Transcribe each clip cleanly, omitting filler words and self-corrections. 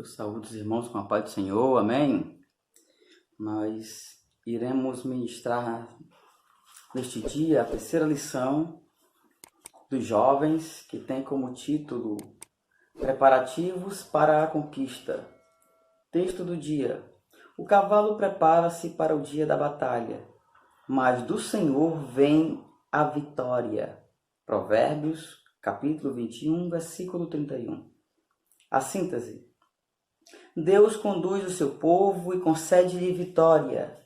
Eu saúdo os irmãos com a paz do Senhor, amém? Nós iremos ministrar neste dia a terceira lição dos jovens, que tem como título Preparativos para a Conquista. Texto do dia: O cavalo prepara-se para o dia da batalha, mas do Senhor vem a vitória. Provérbios, capítulo 21, versículo 31. A síntese: Deus conduz o seu povo e concede-lhe vitória,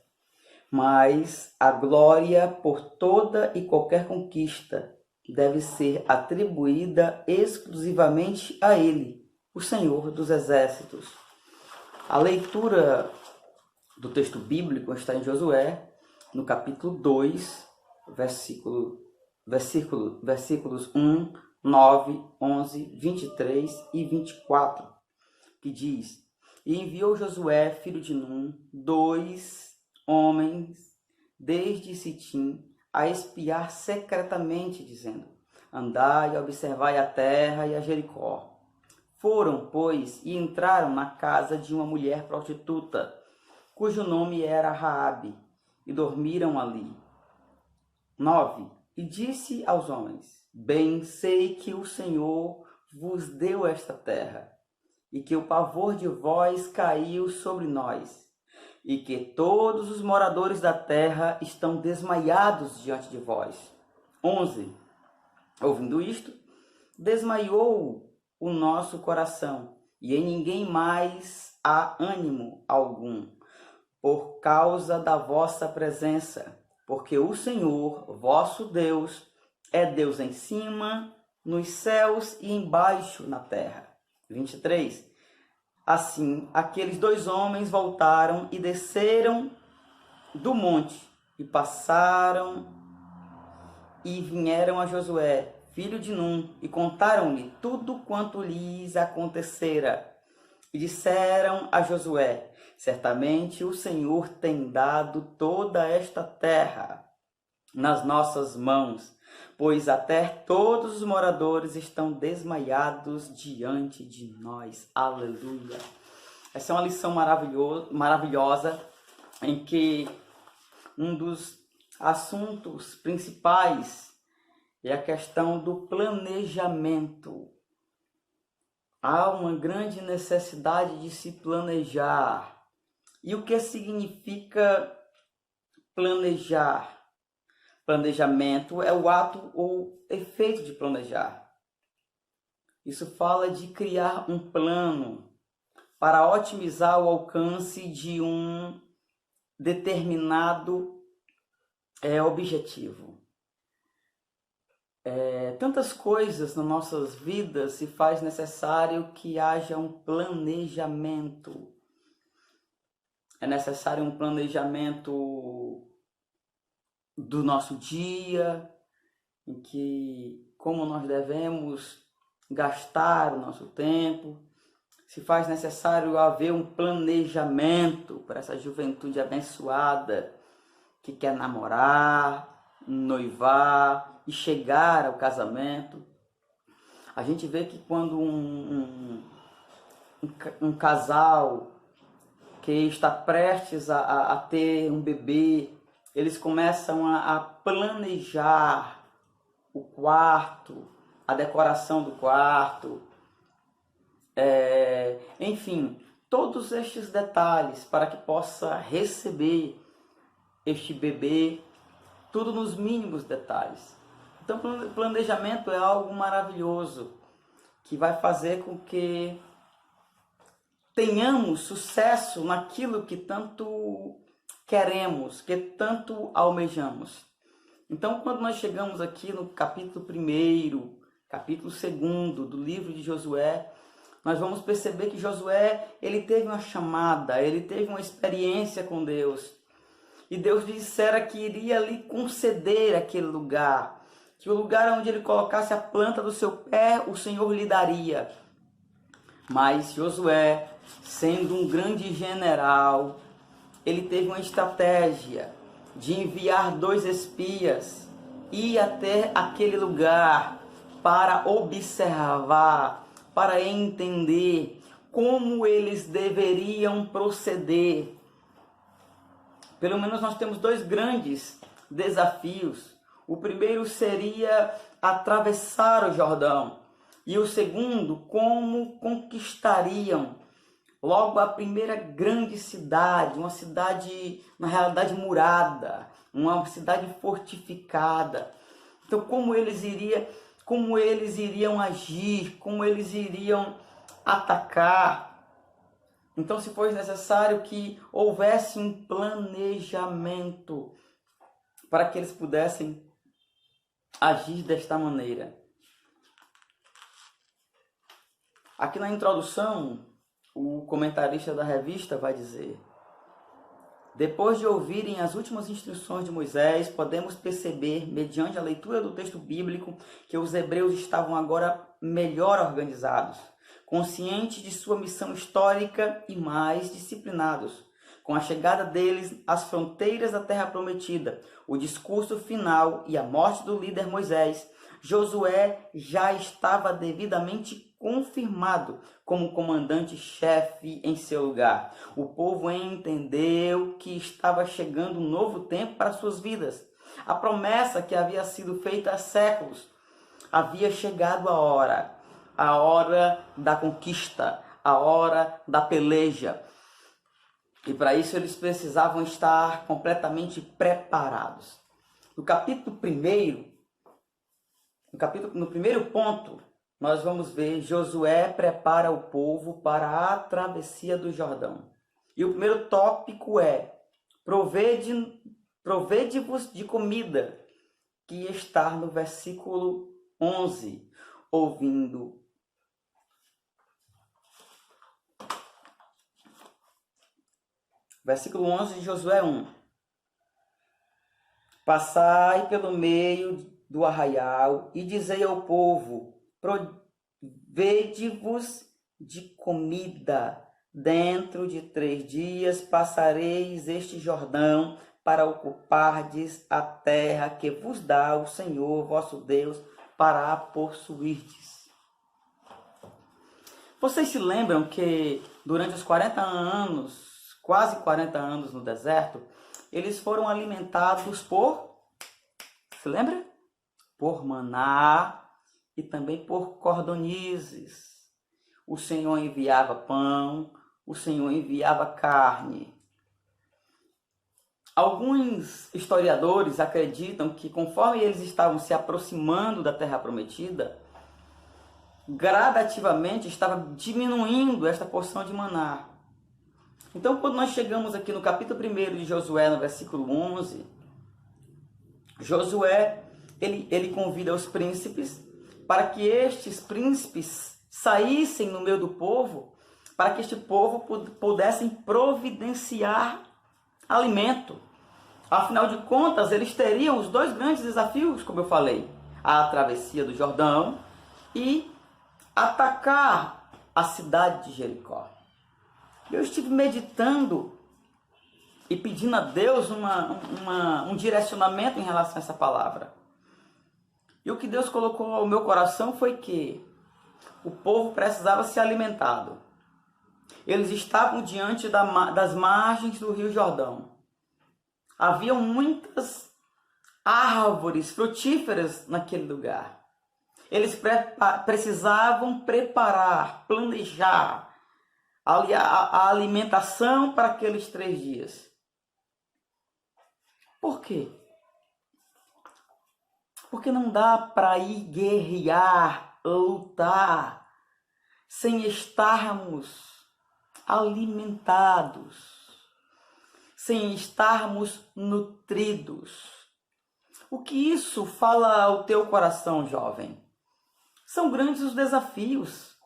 mas a glória por toda e qualquer conquista deve ser atribuída exclusivamente a Ele, o Senhor dos Exércitos. A leitura do texto bíblico está em Josué, no capítulo 2, versículos 1, 9, 11, 23 e 24, que diz: E enviou Josué, filho de Num, 2 homens desde Sitim a espiar secretamente, dizendo: Andai e observai a terra e a Jericó. Foram, pois, e entraram na casa de uma mulher prostituta, cujo nome era Raabe, e dormiram ali. 9. E disse aos homens: Bem sei que o Senhor vos deu esta terra, e que o pavor de vós caiu sobre nós, e que todos os moradores da terra estão desmaiados diante de vós. 11. Ouvindo isto, desmaiou o nosso coração, e em ninguém mais há ânimo algum, por causa da vossa presença, porque o Senhor, vosso Deus, é Deus em cima, nos céus e embaixo na terra. 23. Assim, aqueles 2 homens voltaram e desceram do monte, e passaram e vieram a Josué, filho de Num, e contaram-lhe tudo quanto lhes acontecera. E disseram a Josué: Certamente o Senhor tem dado toda esta terra nas nossas mãos, pois até todos os moradores estão desmaiados diante de nós. Aleluia! Essa é uma lição maravilhosa, em que um dos assuntos principais é a questão do planejamento. Há uma grande necessidade de se planejar. E o que significa planejar? Planejamento é o ato ou efeito de planejar. Isso fala de criar um plano para otimizar o alcance de um determinado objetivo. Tantas coisas nas nossas vidas se faz necessário que haja um planejamento. É necessário um planejamento do nosso dia, em que como nós devemos gastar o nosso tempo. Se faz necessário haver um planejamento para essa juventude abençoada que quer namorar, noivar e chegar ao casamento. A gente vê que quando um casal que está prestes a ter um bebê, eles começam a planejar o quarto, a decoração do quarto, enfim, todos estes detalhes para que possa receber este bebê, tudo nos mínimos detalhes. Então, planejamento é algo maravilhoso, que vai fazer com que tenhamos sucesso naquilo que tanto queremos, que tanto almejamos. Então, quando nós chegamos aqui no capítulo 1, capítulo 2 do livro de Josué, nós vamos perceber que Josué, ele teve uma chamada, ele teve uma experiência com Deus. E Deus lhe dissera que iria lhe conceder aquele lugar, que o lugar onde ele colocasse a planta do seu pé, o Senhor lhe daria. Mas Josué, sendo um grande general, ele teve uma estratégia de enviar 2 espias, ir até aquele lugar para observar, para entender como eles deveriam proceder. Pelo menos nós temos dois grandes desafios. O primeiro seria atravessar o Jordão. E o segundo, como conquistariam logo a primeira grande cidade, uma cidade, na realidade, murada, uma cidade fortificada. Então, como eles iriam agir, como eles iriam atacar. Então, se fosse necessário que houvesse um planejamento para que eles pudessem agir desta maneira. Aqui na introdução, o comentarista da revista vai dizer: depois de ouvirem as últimas instruções de Moisés, podemos perceber, mediante a leitura do texto bíblico, que os hebreus estavam agora melhor organizados, conscientes de sua missão histórica e mais disciplinados. Com a chegada deles às fronteiras da Terra Prometida, o discurso final e a morte do líder Moisés, Josué já estava devidamente confirmado como comandante-chefe em seu lugar. O povo entendeu que estava chegando um novo tempo para suas vidas. A promessa que havia sido feita há séculos havia chegado a hora da conquista, a hora da peleja. E para isso eles precisavam estar completamente preparados. No primeiro ponto, nós vamos ver Josué prepara o povo para a travessia do Jordão. E o primeiro tópico é: provede-vos de comida, que está no versículo 11, ouvindo. Versículo 11 de Josué 1. Passai pelo meio do arraial e dizei ao povo: provede-vos de comida. Dentro de 3 dias passareis este Jordão para ocupardes a terra que vos dá o Senhor vosso Deus para a possuirdes. Vocês se lembram que durante os 40 anos, quase 40 anos no deserto, eles foram alimentados se lembra? Por maná e também por cordonizes. O Senhor enviava pão, o Senhor enviava carne. Alguns historiadores acreditam que conforme eles estavam se aproximando da Terra Prometida, gradativamente estava diminuindo esta porção de maná. Então, quando nós chegamos aqui no capítulo 1 de Josué, no versículo 11, Josué, ele convida os príncipes para que estes príncipes saíssem no meio do povo, para que este povo pudessem providenciar alimento. Afinal de contas, eles teriam os dois grandes desafios, como eu falei: a travessia do Jordão e atacar a cidade de Jericó. Eu estive meditando e pedindo a Deus um direcionamento em relação a essa palavra. E o que Deus colocou ao meu coração foi que o povo precisava ser alimentado. Eles estavam diante das margens do Rio Jordão. Havia muitas árvores frutíferas naquele lugar. Eles precisavam preparar, planejar a alimentação para aqueles 3 dias. Por quê? Porque não dá para ir guerrear, lutar, sem estarmos alimentados, sem estarmos nutridos. O que isso fala ao teu coração, jovem? São grandes os desafios.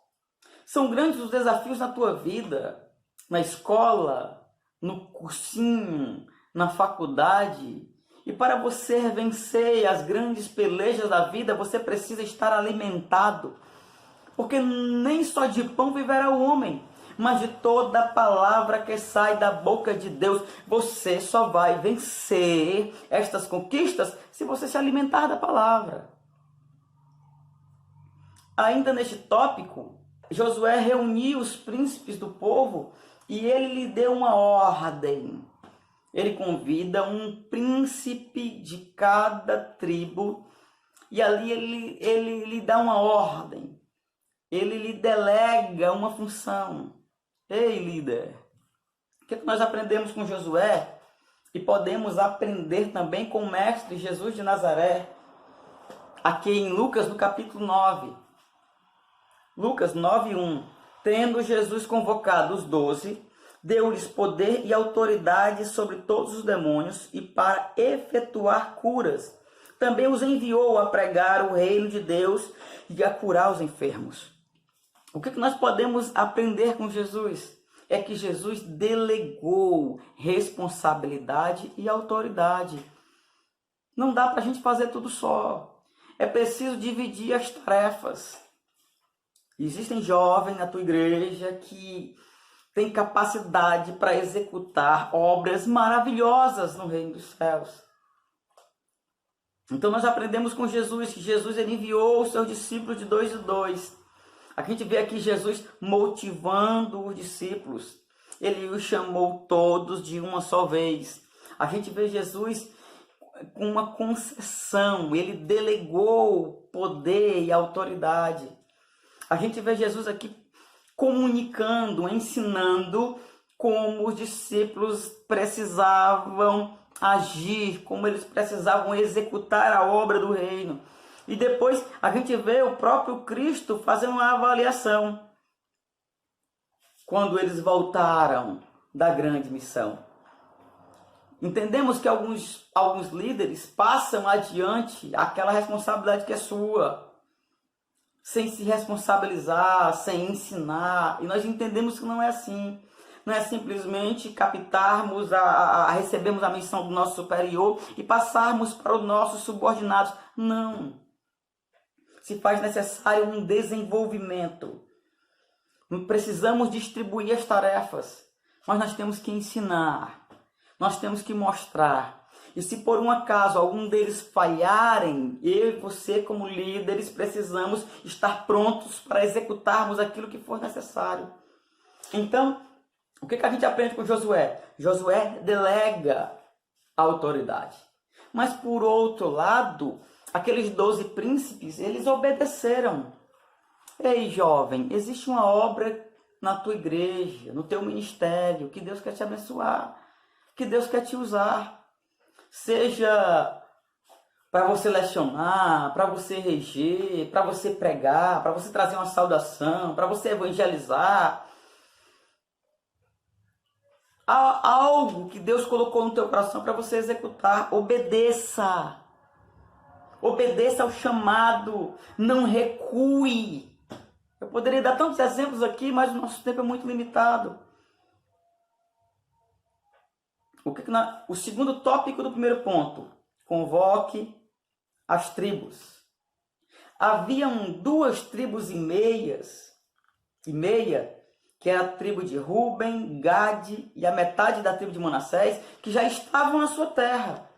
São grandes os desafios na tua vida, na escola, no cursinho, na faculdade. E para você vencer as grandes pelejas da vida, você precisa estar alimentado. Porque nem só de pão viverá o homem, mas de toda palavra que sai da boca de Deus. Você só vai vencer estas conquistas se você se alimentar da palavra. Ainda neste tópico, Josué reuniu os príncipes do povo e ele lhe deu uma ordem. Ele convida um príncipe de cada tribo e ali ele lhe dá uma ordem. Ele lhe delega uma função. Ei, líder, o que nós aprendemos com Josué e podemos aprender também com o mestre Jesus de Nazaré, aqui em Lucas, no capítulo 9. Lucas 9:1. Tendo Jesus convocado os 12, deu-lhes poder e autoridade sobre todos os demônios e para efetuar curas. Também os enviou a pregar o reino de Deus e a curar os enfermos. O que nós podemos aprender com Jesus? É que Jesus delegou responsabilidade e autoridade. Não dá para a gente fazer tudo só. É preciso dividir as tarefas. Existem jovens na tua igreja que têm capacidade para executar obras maravilhosas no reino dos céus. Então nós aprendemos com Jesus que Jesus ele enviou os seus discípulos de 2 em 2. A gente vê aqui Jesus motivando os discípulos. Ele os chamou todos de uma só vez. A gente vê Jesus com uma concessão. Ele delegou poder e autoridade. A gente vê Jesus aqui comunicando, ensinando como os discípulos precisavam agir, como eles precisavam executar a obra do reino. E depois a gente vê o próprio Cristo fazendo uma avaliação quando eles voltaram da grande missão. Entendemos que alguns líderes passam adiante aquela responsabilidade que é sua, sem se responsabilizar, sem ensinar. E nós entendemos que não é assim. Não é simplesmente captarmos, recebermos a missão do nosso superior e passarmos para os nossos subordinados. Não. Se faz necessário um desenvolvimento. Precisamos distribuir as tarefas, mas nós temos que ensinar, nós temos que mostrar. E se por um acaso algum deles falharem, eu e você como líderes precisamos estar prontos para executarmos aquilo que for necessário. Então, o que a gente aprende com Josué? Josué delega a autoridade. Mas por outro lado, aqueles 12 príncipes, eles obedeceram. Ei, jovem, existe uma obra na tua igreja, no teu ministério, que Deus quer te abençoar, que Deus quer te usar. Seja para você lecionar, para você reger, para você pregar, para você trazer uma saudação, para você evangelizar. Há algo que Deus colocou no teu coração para você executar. Obedeça. Obedeça ao chamado. Não recue. Eu poderia dar tantos exemplos aqui, mas o nosso tempo é muito limitado. O segundo tópico do primeiro ponto. Convoque as tribos. Haviam 2 tribos e meia, que era a tribo de Ruben, Gade e a metade da tribo de Manassés, que já estavam na sua terra.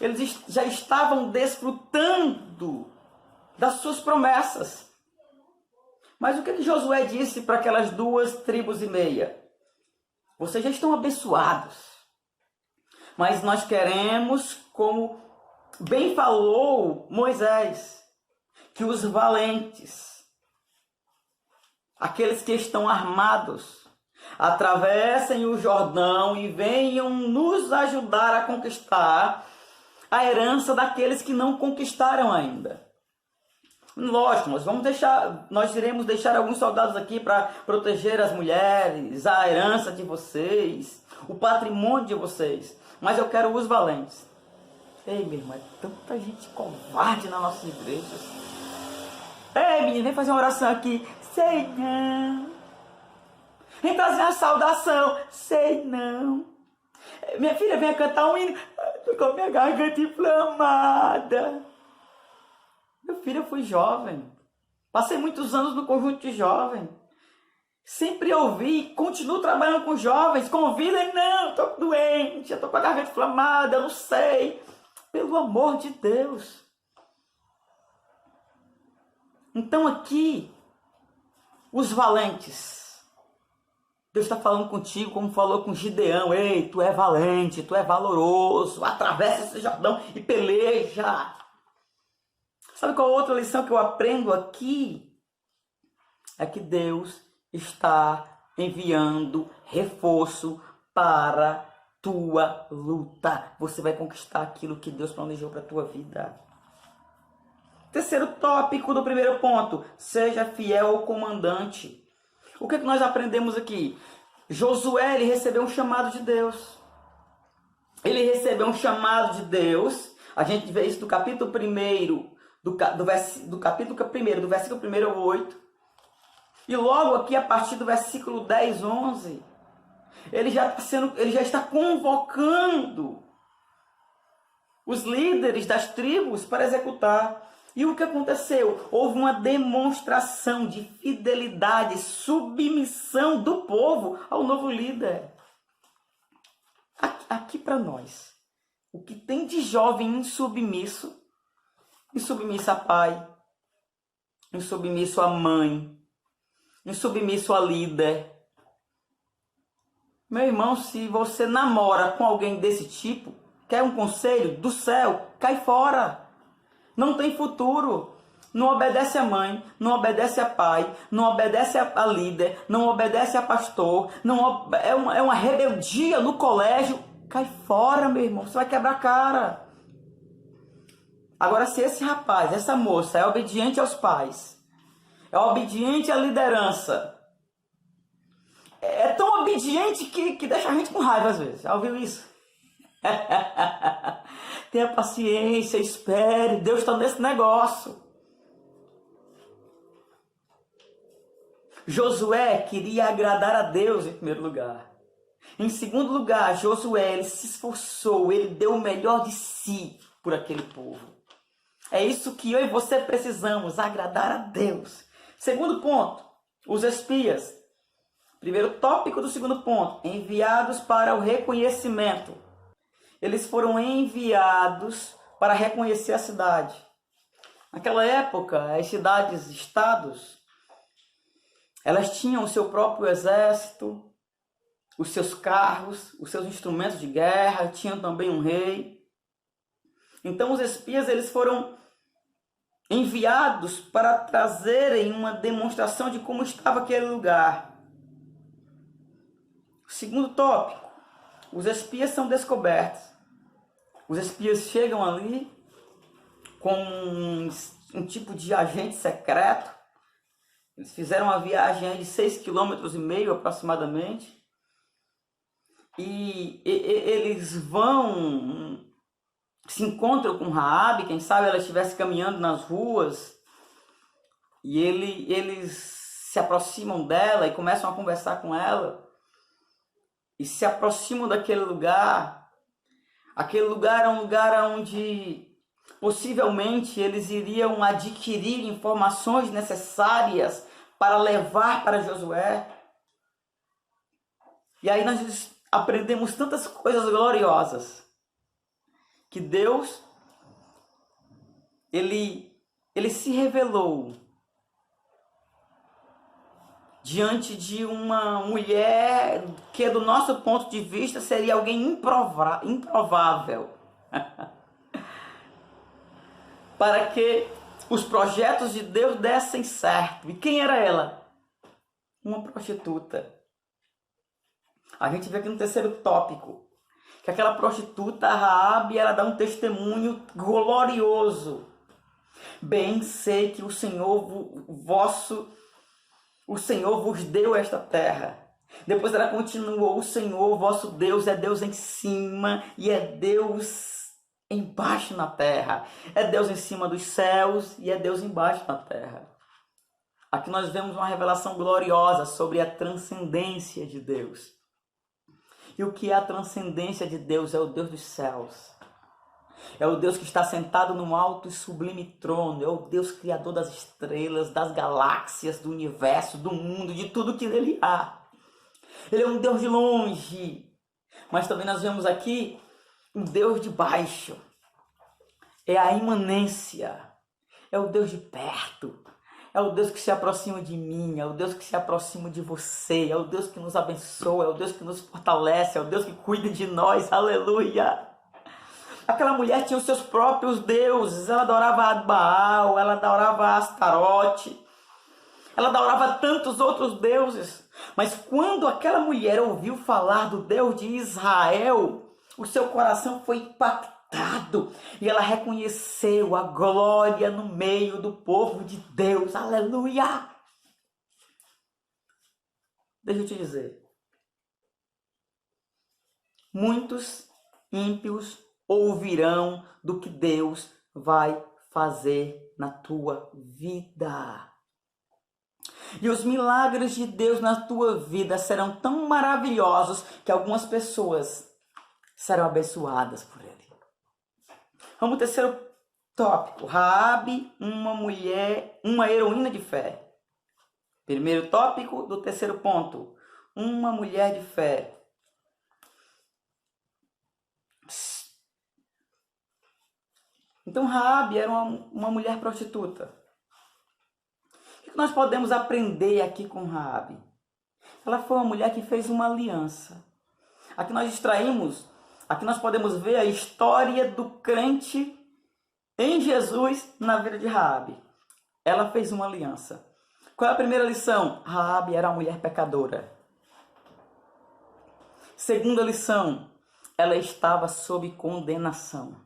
Eles já estavam desfrutando das suas promessas. Mas o que Josué disse para aquelas 2 tribos e meia? Vocês já estão abençoados. Mas nós queremos, como bem falou Moisés, que os valentes, aqueles que estão armados, atravessem o Jordão e venham nos ajudar a conquistar a herança daqueles que não conquistaram ainda. Lógico, nós iremos deixar alguns soldados aqui para proteger as mulheres, a herança de vocês, o patrimônio de vocês. Mas eu quero os valentes. Ei, meu irmão, é tanta gente covarde nas nossas igrejas. Ei, menino, vem fazer uma oração aqui. Sei não. Vem trazer uma saudação. Sei não. Minha filha, venha cantar um hino. Estou com a minha garganta inflamada. Meu filho, eu fui jovem. Passei muitos anos no conjunto de jovem. Sempre ouvi, continuo trabalhando com jovens. Convidem, não, estou doente, estou com a garganta inflamada, eu não sei. Pelo amor de Deus. Então aqui, os valentes. Deus está falando contigo como falou com Gideão. Ei, tu é valente, tu é valoroso. Atravessa esse Jordão e peleja. Sabe qual outra lição que eu aprendo aqui? É que Deus está enviando reforço para tua luta. Você vai conquistar aquilo que Deus planejou para a tua vida. Terceiro tópico do primeiro ponto. Seja fiel ao comandante. O que nós aprendemos aqui? Josué, ele recebeu um chamado de Deus. Ele recebeu um chamado de Deus. A gente vê isso do capítulo 1, do versículo 1 ao 8. E logo aqui, a partir do versículo 10, 11, ele já está convocando os líderes das tribos para executar. E o que aconteceu? Houve uma demonstração de fidelidade, submissão do povo ao novo líder. Aqui para nós, o que tem de jovem insubmisso a pai, insubmisso a mãe, insubmisso a líder. Meu irmão, se você namora com alguém desse tipo, quer um conselho do céu, cai fora. Não tem futuro. Não obedece a mãe, não obedece a pai, não obedece a líder, não obedece a pastor. É uma rebeldia no colégio. Cai fora, meu irmão. Você vai quebrar a cara. Agora, se esse rapaz, essa moça é obediente aos pais, é obediente à liderança, é tão obediente que deixa a gente com raiva às vezes. Já ouviu isso? Tenha paciência, espere. Deus está nesse negócio. Josué queria agradar a Deus em primeiro lugar. Em segundo lugar, Josué, ele se esforçou, ele deu o melhor de si por aquele povo. É isso que eu e você precisamos, agradar a Deus. Segundo ponto, os espias. Primeiro tópico do segundo ponto, enviados para o reconhecimento. Eles foram enviados para reconhecer a cidade. Naquela época, as cidades-estados, elas tinham o seu próprio exército, os seus carros, os seus instrumentos de guerra, tinham também um rei. Então os espias, eles foram enviados para trazerem uma demonstração de como estava aquele lugar. Segundo tópico, os espias são descobertos. Os espias chegam ali com um tipo de agente secreto. Eles fizeram uma viagem de 6,5 km aproximadamente. E eles se encontram com Raabe, quem sabe ela estivesse caminhando nas ruas. E eles se aproximam dela e começam a conversar com ela. E se aproximam daquele lugar. Aquele lugar é um lugar onde possivelmente eles iriam adquirir informações necessárias para levar para Josué. E aí nós aprendemos tantas coisas gloriosas. Que Deus, ele se revelou diante de uma mulher que, do nosso ponto de vista, seria alguém improvável. Para que os projetos de Deus dessem certo. E quem era ela? Uma prostituta. A gente vê aqui no terceiro tópico que aquela prostituta, a Raabe, ela dá um testemunho glorioso. Bem sei que o Senhor vos deu esta terra. Depois ela continuou, o Senhor, vosso Deus, é Deus em cima e é Deus embaixo na terra. É Deus em cima dos céus e é Deus embaixo na terra. Aqui nós vemos uma revelação gloriosa sobre a transcendência de Deus. E o que é a transcendência de Deus? É o Deus dos céus. É o Deus que está sentado num alto e sublime trono. É o Deus criador das estrelas, das galáxias, do universo, do mundo, de tudo que nele há. Ele é um Deus de longe. Mas também nós vemos aqui um Deus de baixo. É a imanência. É o Deus de perto. É o Deus que se aproxima de mim, é o Deus que se aproxima de você, é o Deus que nos abençoa, é o Deus que nos fortalece, é o Deus que cuida de nós, aleluia. Aquela mulher tinha os seus próprios deuses, ela adorava a Baal, ela adorava a Astarote, ela adorava tantos outros deuses. Mas quando aquela mulher ouviu falar do Deus de Israel, o seu coração foi impactado e ela reconheceu a glória no meio do povo de Deus. Aleluia! Deixa eu te dizer. Muitos ímpios ouvirão do que Deus vai fazer na tua vida. E os milagres de Deus na tua vida serão tão maravilhosos que algumas pessoas serão abençoadas por ele. Vamos ao terceiro tópico. Raabe, uma mulher, uma heroína de fé. Primeiro tópico do terceiro ponto. Uma mulher de fé. Então Raabe era uma mulher prostituta. O que nós podemos aprender aqui com Raabe? Ela foi uma mulher que fez uma aliança. Aqui nós extraímos, aqui nós podemos ver a história do crente em Jesus na vida de Raabe. Ela fez uma aliança. Qual é a primeira lição? Raabe era uma mulher pecadora. Segunda lição, ela estava sob condenação.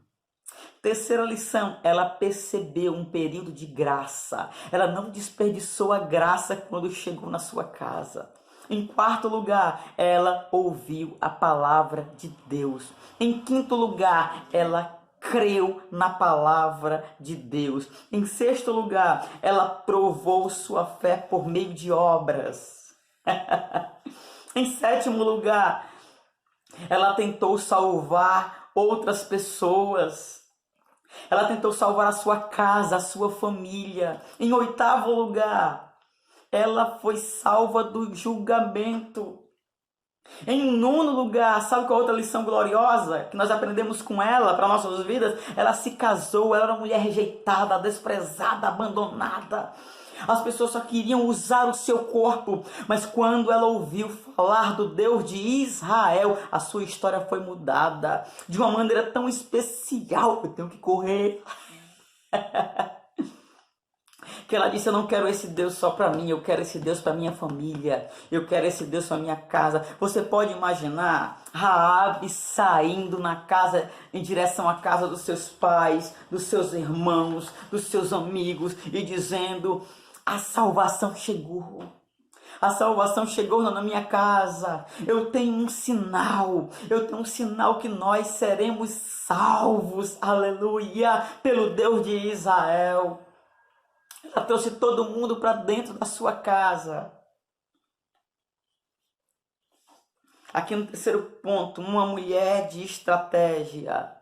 Terceira lição, ela percebeu um período de graça. Ela não desperdiçou a graça quando chegou na sua casa. Em quarto lugar, ela ouviu a palavra de Deus. Em quinto lugar, ela creu na palavra de Deus. Em sexto lugar, ela provou sua fé por meio de obras. Em sétimo lugar, ela tentou salvar outras pessoas. Ela tentou salvar a sua casa, a sua família. Em oitavo lugar, ela foi salva do julgamento. Em nono lugar, sabe qual outra lição gloriosa que nós aprendemos com ela para nossas vidas? Ela se casou, ela era uma mulher rejeitada, desprezada, abandonada. As pessoas só queriam usar o seu corpo, mas quando ela ouviu falar do Deus de Israel, a sua história foi mudada de uma maneira tão especial. Eu tenho que correr. Que ela disse: eu não quero esse Deus só para mim, eu quero esse Deus para minha família, eu quero esse Deus para minha casa. Você pode imaginar Raabe saindo na casa, em direção à casa dos seus pais, dos seus irmãos, dos seus amigos, e dizendo: a salvação chegou. A salvação chegou na minha casa. Eu tenho um sinal que nós seremos salvos, aleluia, pelo Deus de Israel. Ela trouxe todo mundo para dentro da sua casa. Aqui no terceiro ponto, uma mulher de estratégia.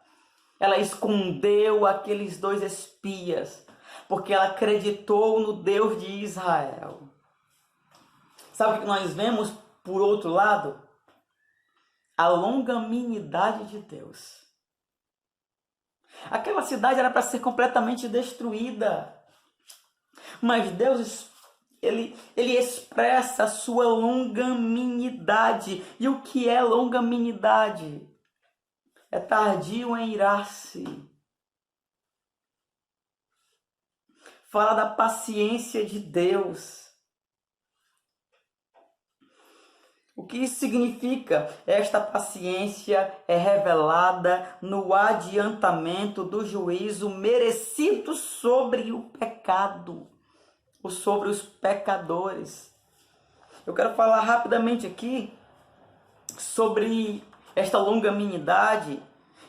Ela escondeu aqueles 2 espias, porque ela acreditou no Deus de Israel. Sabe o que nós vemos por outro lado? A longanimidade de Deus. Aquela cidade era para ser completamente destruída. Mas Deus, ele expressa a sua longanimidade. E o que é longanimidade? É tardio em irar-se. Fala da paciência de Deus. O que isso significa? Esta paciência é revelada no adiantamento do juízo merecido sobre o pecado, ou sobre os pecadores. Eu quero falar rapidamente aqui sobre esta longanimidade.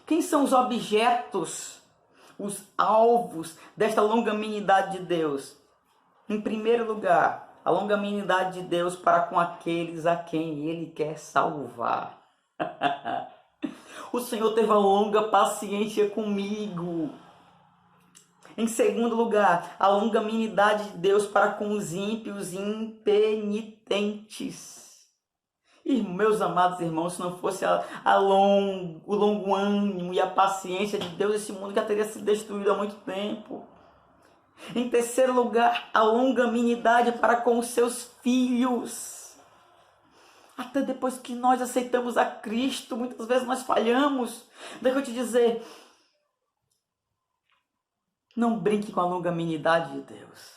Quem são os objetos, os alvos desta longanimidade de Deus? Em primeiro lugar, a longanimidade de Deus para com aqueles a quem Ele quer salvar. O Senhor teve uma longa paciência comigo. Em segundo lugar, a longanimidade de Deus para com os ímpios impenitentes. E, meus amados irmãos, se não fosse o longo ânimo e a paciência de Deus, esse mundo já teria sido destruído há muito tempo. Em terceiro lugar, a longanimidade para com os seus filhos. Até depois que nós aceitamos a Cristo, muitas vezes nós falhamos. Deixa eu te dizer, não brinque com a longanimidade de Deus.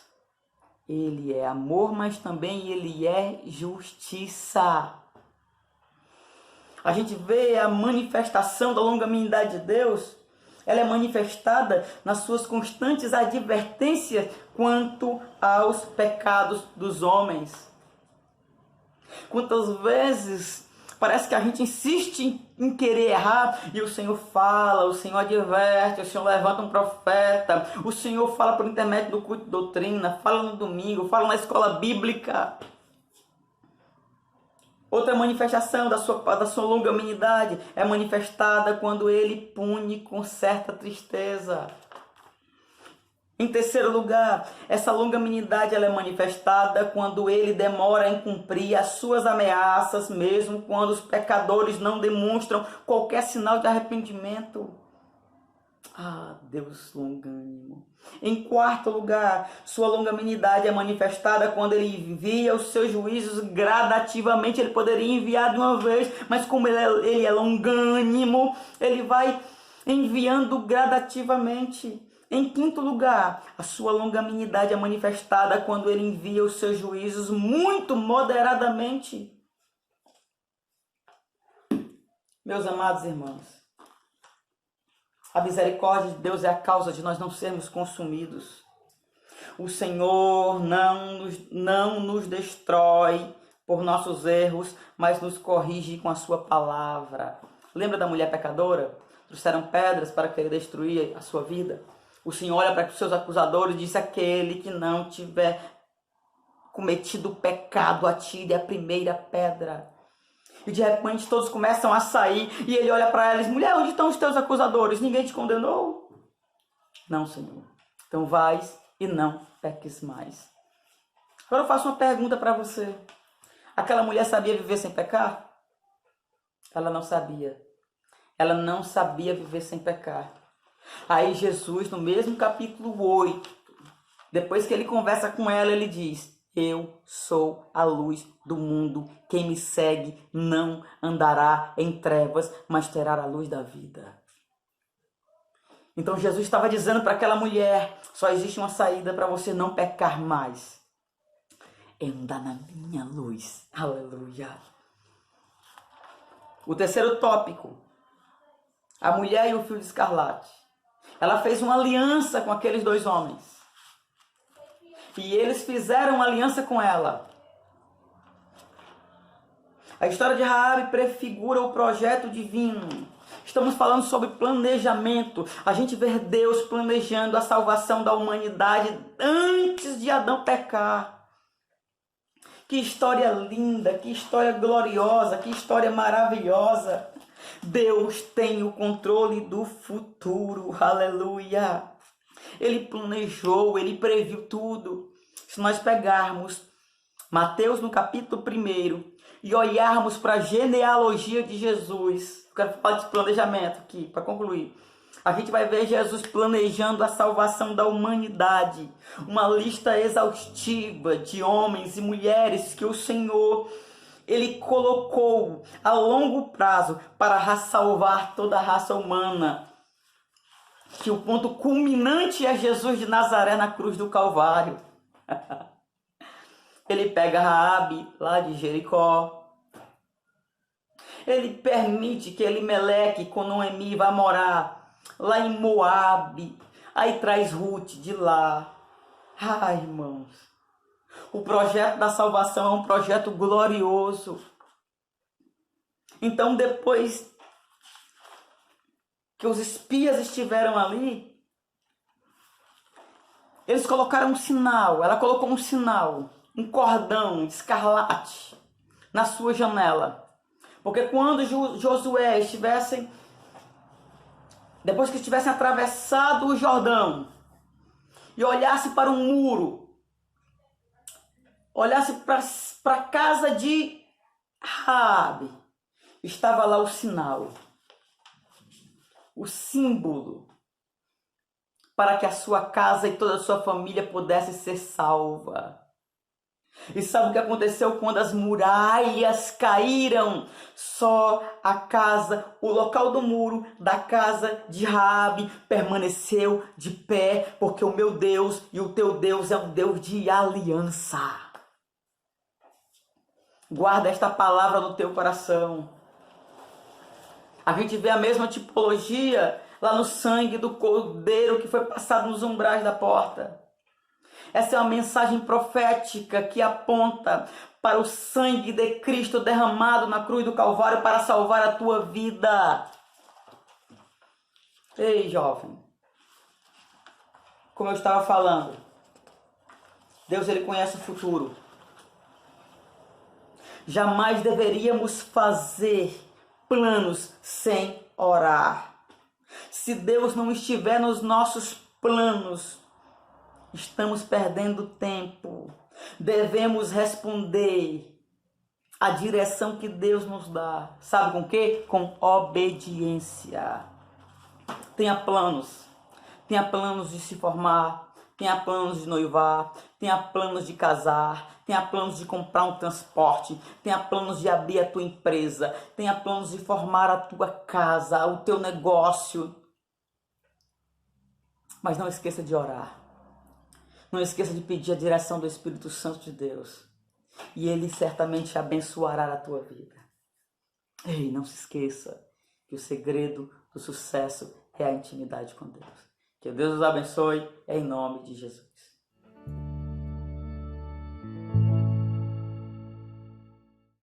Ele é amor, mas também ele é justiça. A gente vê a manifestação da longanimidade de Deus, ela é manifestada nas suas constantes advertências quanto aos pecados dos homens. Quantas vezes parece que a gente insiste em querer errar e o Senhor fala, o Senhor adverte, o Senhor levanta um profeta, o Senhor fala por intermédio do culto de doutrina, fala no domingo, fala na escola bíblica. Outra manifestação da sua longanimidade é manifestada quando ele pune com certa tristeza. Em terceiro lugar, essa longanimidade ela é manifestada quando ele demora em cumprir as suas ameaças, mesmo quando os pecadores não demonstram qualquer sinal de arrependimento. Ah, Deus longânimo. Em quarto lugar, sua longanimidade é manifestada quando ele envia os seus juízos gradativamente. Ele poderia enviar de uma vez, mas como ele é longânimo, ele vai enviando gradativamente. Em quinto lugar, a sua longanimidade é manifestada quando ele envia os seus juízos muito moderadamente. Meus amados irmãos, a misericórdia de Deus é a causa de nós não sermos consumidos. O Senhor não nos destrói por nossos erros, mas nos corrige com a sua palavra. Lembra da mulher pecadora? Trouxeram pedras para querer destruir a sua vida. O Senhor olha para os seus acusadores e diz: aquele que não tiver cometido pecado, atire a primeira pedra. E de repente todos começam a sair e ele olha para elas: mulher, onde estão os teus acusadores? Ninguém te condenou? Não, Senhor. Então vais e não peques mais. Agora eu faço uma pergunta para você. Aquela mulher sabia viver sem pecar? Ela não sabia. Ela não sabia viver sem pecar. Aí Jesus, no mesmo capítulo 8, depois que ele conversa com ela, ele diz: eu sou a luz do mundo. Quem me segue não andará em trevas, mas terá a luz da vida. Então Jesus estava dizendo para aquela mulher: só existe uma saída para você não pecar mais. É andar na minha luz. Aleluia. O terceiro tópico: a mulher e o fio de escarlate. Ela fez uma aliança com aqueles dois homens. E eles fizeram uma aliança com ela. A história de Raabe prefigura o projeto divino. Estamos falando sobre planejamento. A gente vê Deus planejando a salvação da humanidade antes de Adão pecar. Que história linda, que história gloriosa, que história maravilhosa. Deus tem o controle do futuro, aleluia. Ele planejou, ele previu tudo. Se nós pegarmos Mateus no capítulo 1 e olharmos para a genealogia de Jesus, eu quero falar de planejamento aqui, para concluir. A gente vai ver Jesus planejando a salvação da humanidade. Uma lista exaustiva de homens e mulheres que o Senhor ele colocou a longo prazo para salvar toda a raça humana. Que o ponto culminante é Jesus de Nazaré na cruz do Calvário. Ele pega Raabe lá de Jericó. Ele permite que Elimeleque com Noemi vá morar lá em Moabe. Aí traz Ruth de lá. Ai, irmãos. O projeto da salvação é um projeto glorioso. Então, depois que os espias estiveram ali, eles colocaram um sinal. Ela colocou um sinal, um cordão de escarlate na sua janela. Porque quando Josué depois que estivessem atravessado o Jordão e olhasse para um muro, olhasse para a casa de Raabe, estava lá o sinal, o símbolo para que a sua casa e toda a sua família pudesse ser salva. E sabe o que aconteceu quando as muralhas caíram? Só a casa, o local do muro da casa de Raabe permaneceu de pé, porque o meu Deus e o teu Deus é um Deus de aliança. Guarda esta palavra no teu coração. A gente vê a mesma tipologia lá no sangue do cordeiro que foi passado nos umbrais da porta. Essa é uma mensagem profética que aponta para o sangue de Cristo derramado na cruz do Calvário para salvar a tua vida. Ei, jovem, como eu estava falando, Deus ele conhece o futuro. Jamais deveríamos fazer planos sem orar. Se Deus não estiver nos nossos planos, estamos perdendo tempo. Devemos responder à direção que Deus nos dá. Sabe com o quê? Com obediência. Tenha planos. Tenha planos de se formar. Tenha planos de noivar. Tenha planos de casar. Tenha planos de comprar um transporte. Tenha planos de abrir a tua empresa. Tenha planos de formar a tua casa, o teu negócio. Mas não esqueça de orar. Não esqueça de pedir a direção do Espírito Santo de Deus. E Ele certamente abençoará a tua vida. Ei, não se esqueça que o segredo do sucesso é a intimidade com Deus. Que Deus os abençoe em nome de Jesus.